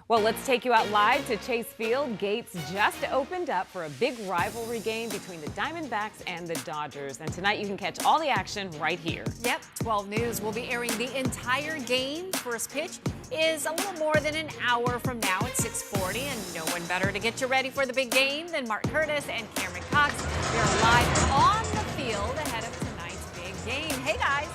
Well, let's take you out live to Chase Field. Gates just opened up for a big rivalry game between the Diamondbacks and the Dodgers. And tonight you can catch all the action right here. Yep, 12 News will be airing the entire game. First pitch is a little more than an hour from now at 6:40. And no one better to get you ready for the big game than Curtis and Cameron Cox. They're live on the field ahead of tonight's big game. Hey, guys.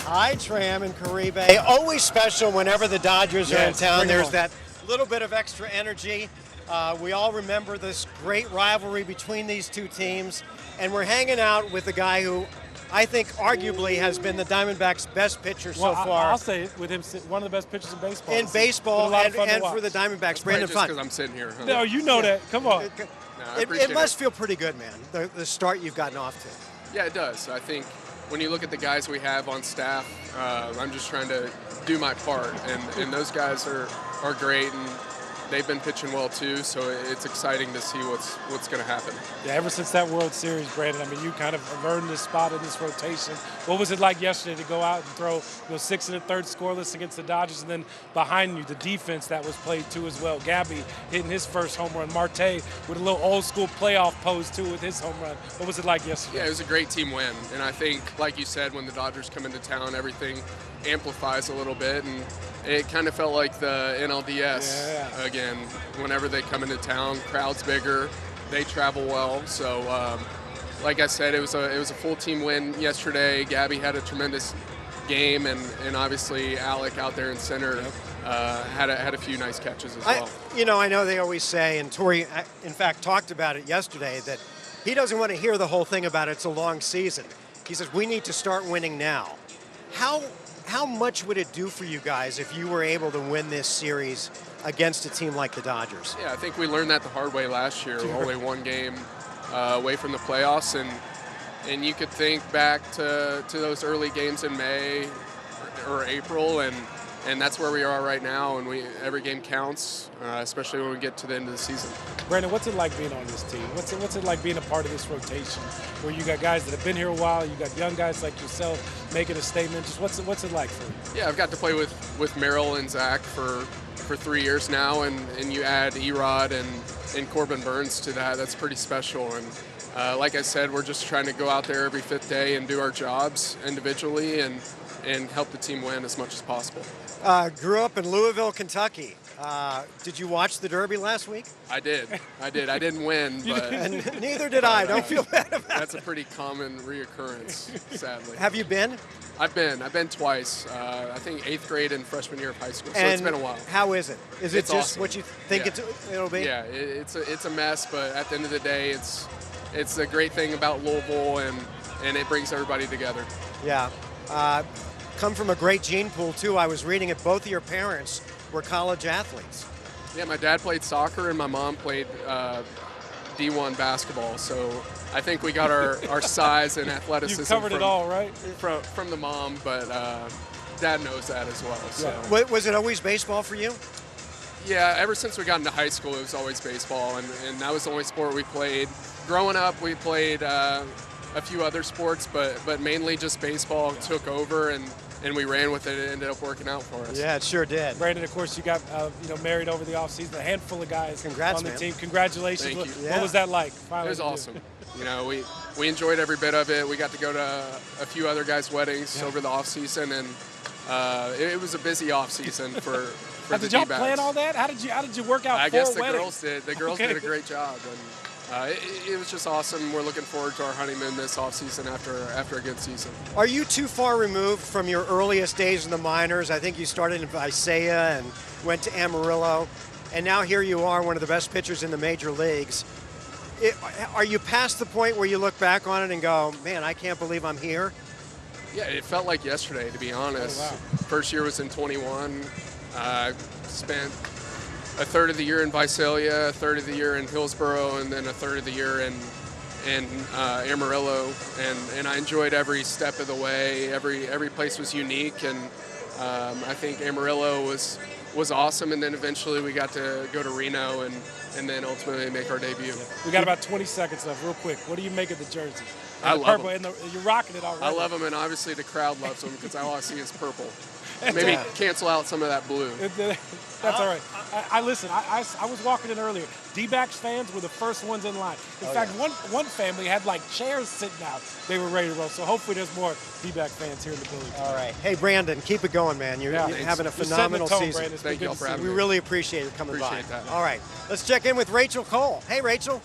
Hi, Tram and Caribe. Always special whenever the Dodgers are in town. There's that little bit of extra energy. We all remember this great rivalry between these two teams. And we're hanging out with the guy who I think arguably has been the Diamondbacks' best pitcher so far. I'll say it with him, one of the best pitchers in baseball. In baseball and for the Diamondbacks. Brandon Pfaadt. Because I'm sitting here. Huh? No, you know that. Come on. It must feel pretty good, man, the start you've gotten off to. Yeah, it does. I think when you look at the guys we have on staff, I'm just trying to do my part. And those guys are great, and they've been pitching well too, so it's exciting to see what's going to happen. Yeah, ever since that World Series, Brandon, I mean, you kind of have earned this spot in this rotation. What was it like yesterday to go out and throw 6 1/3 scoreless against the Dodgers, and then behind you, the defense that was played too as well? Gabby hitting his first home run, Marte with a little old school playoff pose too with his home run. What was it like yesterday? Yeah, it was a great team win, and I think, like you said, when the Dodgers come into town, everything amplifies a little bit, and it kind of felt like the NLDS again. Whenever they come into town, crowd's bigger, they travel well. So, like I said, it was a full team win yesterday. Gabby had a tremendous game, and obviously Alec out there in center had a few nice catches as well. I know they always say, and Torrey, in fact, talked about it yesterday, that he doesn't want to hear the whole thing about it's a long season. He says we need to start winning now. How much would it do for you guys if you were able to win this series against a team like the Dodgers? Yeah, I think we learned that the hard way last year. Only one game away from the playoffs, and you could think back to those early games in May or April, and that's where we are right now. And every game counts, especially when we get to the end of the season. Brandon, what's it like being on this team? What's it like being a part of this rotation, where you got guys that have been here a while, you got young guys like yourself making a statement? Just what's it like for you? Yeah, I've got to play with Merrill and Zach for 3 years now, and you add Erod and Corbin Burns to that. That's pretty special. And like I said, we're just trying to go out there every fifth day and do our jobs individually and help the team win as much as possible. Grew up in Louisville, Kentucky. Did you watch the Derby last week? I did. I didn't win, but and neither did I. Don't feel bad about that's a pretty common reoccurrence, sadly. Have you been? I've been twice. I think 8th grade and freshman year of high school. So it's been a while. How is it? Is it just awesome. what you think it'll be? Yeah, it's a mess, but at the end of the day, it's a great thing about Louisville, and it brings everybody together. Yeah. Come from a great gene pool too. I was reading it. Both of your parents were college athletes. Yeah, my dad played soccer and my mom played D1 basketball. So I think we got our size and athleticism. You covered it all, right? From the mom, but dad knows that as well. So. Yeah. Was it always baseball for you? Yeah, ever since we got into high school, it was always baseball, and that was the only sport we played. Growing up, we played a few other sports, but mainly just baseball took over, and we ran with it. It ended up working out for us. Yeah, it sure did. Brandon, of course, you got married over the offseason. A handful of guys on the team. Congratulations. Thank you. What was that like? It was awesome. We enjoyed every bit of it. We got to go to a few other guys' weddings over the off season, and it was a busy off season for the did y'all D-backs. plan all that? How did you work out? I guess the weddings? girls did. The girls did a great job. And it was just awesome. We're looking forward to our honeymoon this offseason after a good season. Are you too far removed from your earliest days in the minors? I think you started in Visalia and went to Amarillo, and now here you are, one of the best pitchers in the major leagues. Are you past the point where you look back on it and go, man, I can't believe I'm here? Yeah, it felt like yesterday, to be honest. Oh, wow. First year was in 21. Spent a third of the year in Visalia, a third of the year in Hillsboro, and then a third of the year in Amarillo, and I enjoyed every step of the way. Every place was unique, and I think Amarillo was awesome, and then eventually we got to go to Reno and then ultimately make our debut. We got about 20 seconds left, real quick. What do you make of the jerseys? I love them. You're rocking it already. I love them, and obviously the crowd loves them because all I see is purple. maybe cancel out some of that blue. That's all right. I listen. I was walking in earlier. D-backs fans were the first ones in line. In fact, one family had like chairs sitting out. They were ready to roll. So hopefully there's more D-back fans here in the building. All right. Hey, Brandon, keep it going, man. You're having a phenomenal season. Brandon. Thank you all for having me. We really appreciate you coming Appreciate by. that. All right. Let's check in with Rachel Cole. Hey, Rachel.